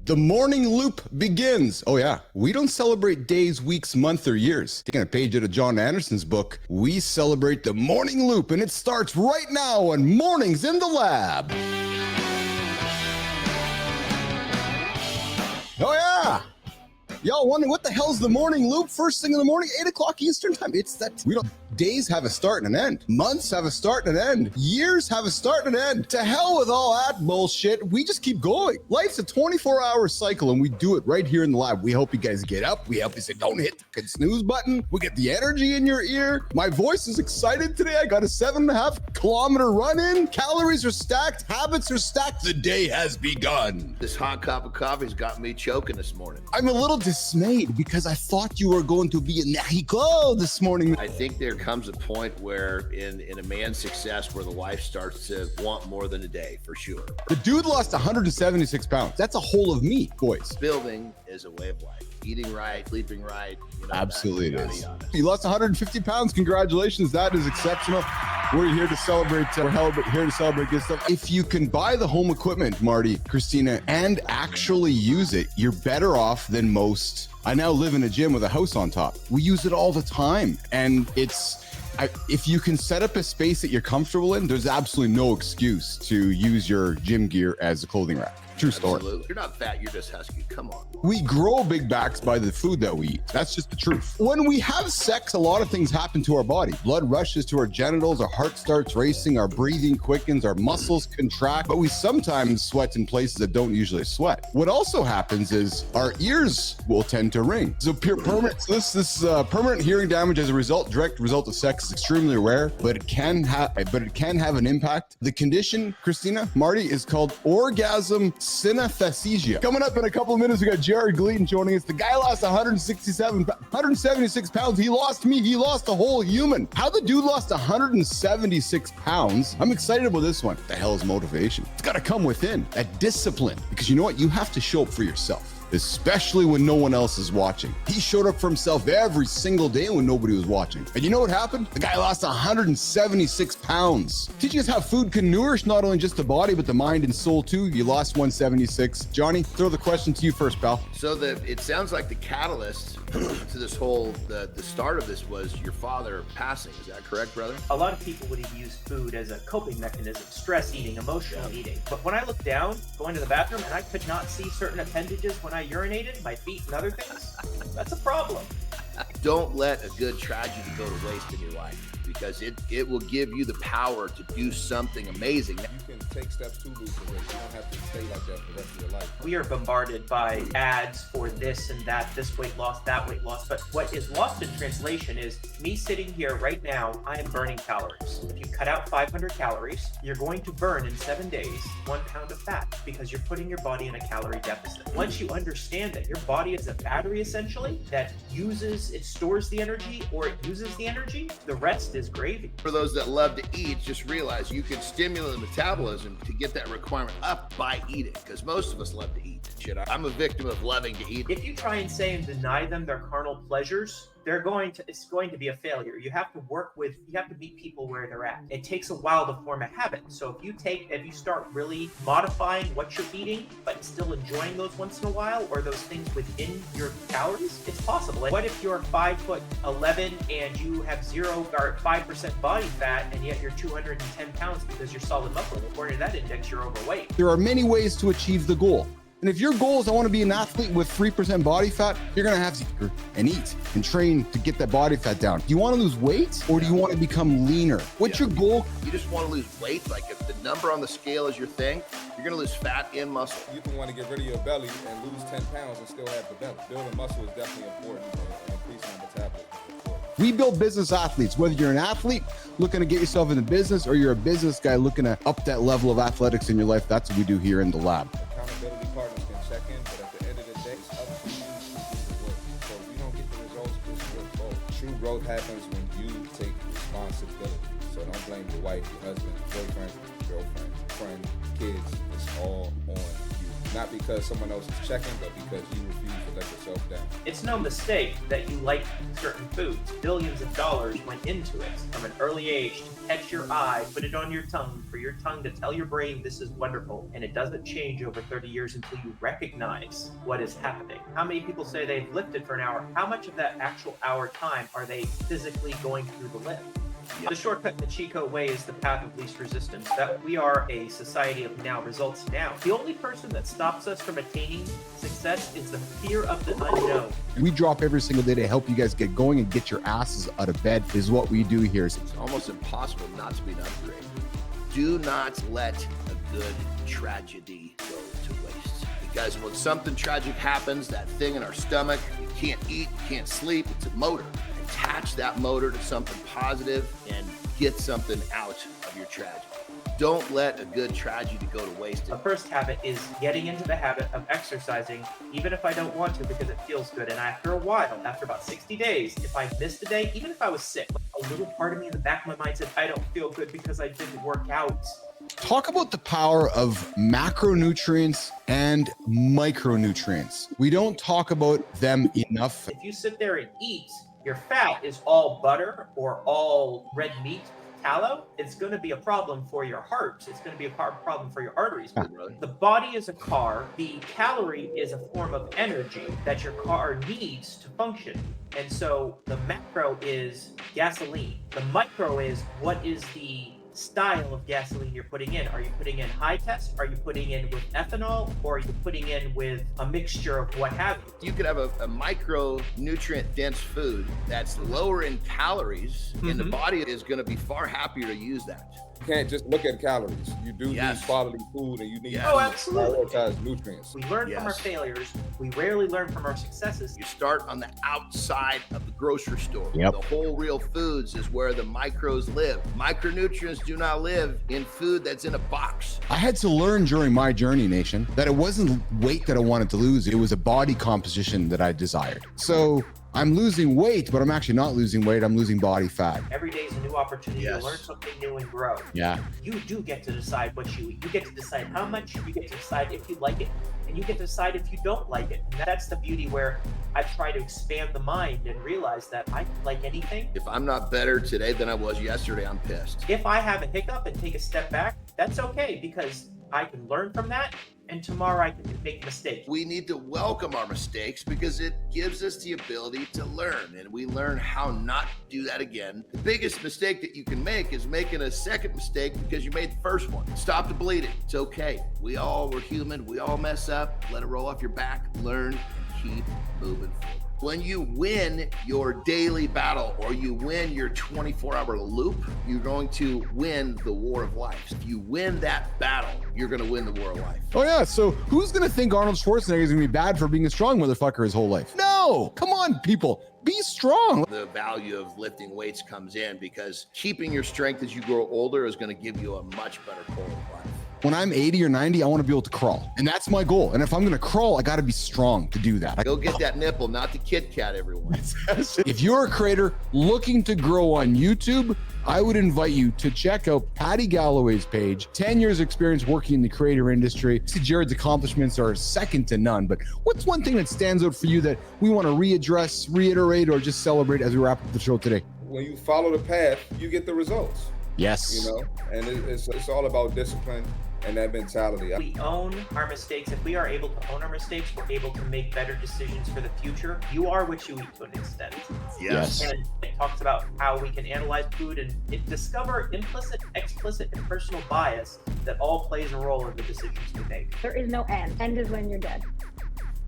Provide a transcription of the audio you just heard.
The morning loop begins. Oh yeah, we don't celebrate days, weeks, months, or years. Taking a page out of John Anderson's book, we celebrate the morning loop, and it starts right now on Mornings in the Lab. Oh yeah. Y'all wondering what the hell's the morning loop? First thing in the morning, 8 o'clock Eastern time. It's that days have a start and an end. Months have a start and an end. Years have a start and an end. To hell with all that bullshit. We just keep going. Life's a 24-hour cycle, and we do it right here in the lab. We hope you guys get up. We help you say, don't hit the snooze button. We get the energy in your ear. My voice is excited today. I got a 7.5 kilometer run in. Calories are stacked. Habits are stacked. The day has begun. This hot cup of coffee's got me choking this morning. I'm a little dismayed because I thought you were going to be in Mexico this morning. I think there comes a point where in a man's success where the wife starts to want more than a day, for sure. The dude lost 176 pounds. That's a whole of me, boys. Building is a way of life. Eating right, sleeping right. Absolutely it is. You lost 150 pounds. Congratulations. That is exceptional. We're here to celebrate. We're here to celebrate good stuff. If you can buy the home equipment, Marty, Christina, and actually use it, you're better off than most. I now live in a gym with a house on top. We use it all the time. And if you can set up a space that you're comfortable in, there's absolutely no excuse to use your gym gear as a clothing rack. True story. Absolutely. You're not fat, you're just husky. Come on. We grow big backs by the food that we eat. That's just the truth. When we have sex, a lot of things happen to our body. Blood rushes to our genitals, our heart starts racing, our breathing quickens, our muscles contract, but we sometimes sweat in places that don't usually sweat. What also happens is our ears will tend to ring. So permanent hearing damage as a direct result of sex is extremely rare, but it can have an impact. The condition, Christina, Marty, is called orgasm synesthesia. Coming up in a couple of minutes, we got Jared Gleeson joining us. The guy lost 176 pounds. He lost me. He lost a whole human. How the dude lost 176 pounds? I'm excited about this one. What the hell is motivation? It's got to come within. That discipline. Because you know what? You have to show up for yourself, especially when no one else is watching. He showed up for himself every single day when nobody was watching. And you know what happened? The guy lost 176 pounds. Teaching us how food can nourish not only just the body, but the mind and soul too. You lost 176. Johnny, throw the question to you first, pal. So it sounds like the catalyst to this whole, the start of this was your father passing. Is that correct, brother? A lot of people would use food as a coping mechanism, stress eating, emotional eating. But when I look down, going to the bathroom, and I could not see certain appendages when I urinated, my feet and other things, that's a problem. Don't let a good tragedy go to waste in your life, because it will give you the power to do something amazing. You can take steps to lose the weight. You don't have to stay like that for the rest of your life. We are bombarded by ads for this and that, this weight loss, that weight loss. But what is lost in translation is me sitting here right now, I am burning calories. If you cut out 500 calories, you're going to burn in 7 days 1 pound of fat, because you're putting your body in a calorie deficit. Once you understand that your body is a battery essentially that it stores the energy or it uses the energy, the rest is gravy. For those that love to eat, just realize you can stimulate the metabolism to get that requirement up by eating, because most of us love to eat. Shit, I'm a victim of loving to eat. If you try and say and deny them their carnal pleasures, it's going to be a failure. You have to meet people where they're at. It takes a while to form a habit. So if you start really modifying what you're eating, but still enjoying those once in a while, or those things within your calories, it's possible. What if you're 5'11" and you have 0 or 5% body fat, and yet you're 210 pounds because you're solid muscle? According to that index, you're overweight. There are many ways to achieve the goal. And if your goal is I want to be an athlete with 3% body fat, you're going to have to eat and train to get that body fat down. Do you want to lose weight, or do you want to become leaner? What's your goal? You just want to lose weight. Like if the number on the scale is your thing, you're going to lose fat and muscle. You can want to get rid of your belly and lose 10 pounds and still have the belly. Building muscle is definitely important and increasing the metabolism. We build business athletes. Whether you're an athlete looking to get yourself into business, or you're a business guy looking to up that level of athletics in your life, that's what we do here in the lab. Accountability partners can check in, but at the end of the day, it's up to you to do the work. So if you don't get the results, just work forward. True growth happens when you take responsibility. So don't blame your wife, your husband, boyfriend, girlfriend, friend, kids. It's all on you. not because someone else is checking, but because you refuse to let yourself down. It's no mistake that you like certain foods. Billions of dollars went into it from an early age to catch your eye, put it on your tongue, for your tongue to tell your brain this is wonderful. And it doesn't change over 30 years until you recognize what is happening. How many people say they've lifted for an hour? How much of that actual hour time are they physically going through the lift? The shortcut, the cheat code way, is the path of least resistance. That we are a society of now, results now. The only person that stops us from attaining success is the fear of the unknown. We drop every single day to help you guys get going and get your asses out of bed is what we do here. It's almost impossible not to be an upgrade. Do not let a good tragedy go to waste. Because when something tragic happens, that thing in our stomach, you can't eat, you can't sleep, it's a motor. Attach that motor to something positive and get something out of your tragedy. Don't let a good tragedy go to waste. The first habit is getting into the habit of exercising, even if I don't want to, because it feels good. And after a while, after about 60 days, if I missed a day, even if I was sick, a little part of me in the back of my mind said, I don't feel good because I didn't work out. Talk about the power of macronutrients and micronutrients. We don't talk about them enough. If you sit there and eat, your fat is all butter or all red meat, tallow, it's going to be a problem for your heart. It's going to be a problem for your arteries. The body is a car. The calorie is a form of energy that your car needs to function. And so the macro is gasoline. The micro is what is the style of gasoline you're putting in. Are you putting in high test? Are you putting in with ethanol? Or are you putting in with a mixture of what have you? You could have a micronutrient dense food that's lower in calories, and the body is going to be far happier to use that. You can't just look at calories. You do need quality food, and you need to prioritize nutrients. We learn from our failures. We rarely learn from our successes. You start on the outside of the grocery store. Yep. The whole real foods is where the micros live. Micronutrients do not live in food that's in a box. I had to learn during my journey, Nation, that it wasn't weight that I wanted to lose. It was a body composition that I desired. So I'm losing weight, but I'm actually not losing weight. I'm losing body fat. Every day is a new opportunity to learn something new and grow. Yeah. You do get to decide what you eat. You get to decide how much. You get to decide if you like it. And you get to decide if you don't like it. And that's the beauty where I try to expand the mind and realize that I can like anything. If I'm not better today than I was yesterday, I'm pissed. If I have a hiccup and take a step back, that's okay, because I can learn from that, and tomorrow I can make mistakes. We need to welcome our mistakes because it gives us the ability to learn, and we learn how not to do that again. The biggest mistake that you can make is making a second mistake because you made the first one. Stop the bleeding. It's okay. We're human. We all mess up. Let it roll off your back. Learn and keep moving forward. When you win your daily battle or you win your 24-hour loop, you're going to win the war of life. If you win that battle, you're going to win the war of life. Oh yeah, so who's going to think Arnold Schwarzenegger is going to be bad for being a strong motherfucker his whole life? No, come on, people. Be strong. The value of lifting weights comes in because keeping your strength as you grow older is going to give you a much better quality of life. When I'm 80 or 90, I want to be able to crawl. And that's my goal. And if I'm going to crawl, I got to be strong to do that. Go get that nipple, not the Kit Kat, everyone. If you're a creator looking to grow on YouTube, I would invite you to check out Patty Galloway's page. 10 years experience working in the creator industry. See, Jared's accomplishments are second to none. But what's one thing that stands out for you that we want to readdress, reiterate, or just celebrate as we wrap up the show today? When you follow the path, you get the results. Yes. You know, and it's all about discipline and that mentality. We own our mistakes. If we are able to own our mistakes, we're able to make better decisions for the future. You are what you eat to an extent. Yes. And it talks about how we can analyze food and discover implicit, explicit, and personal bias that all plays a role in the decisions we make. There is no end. End is when you're dead.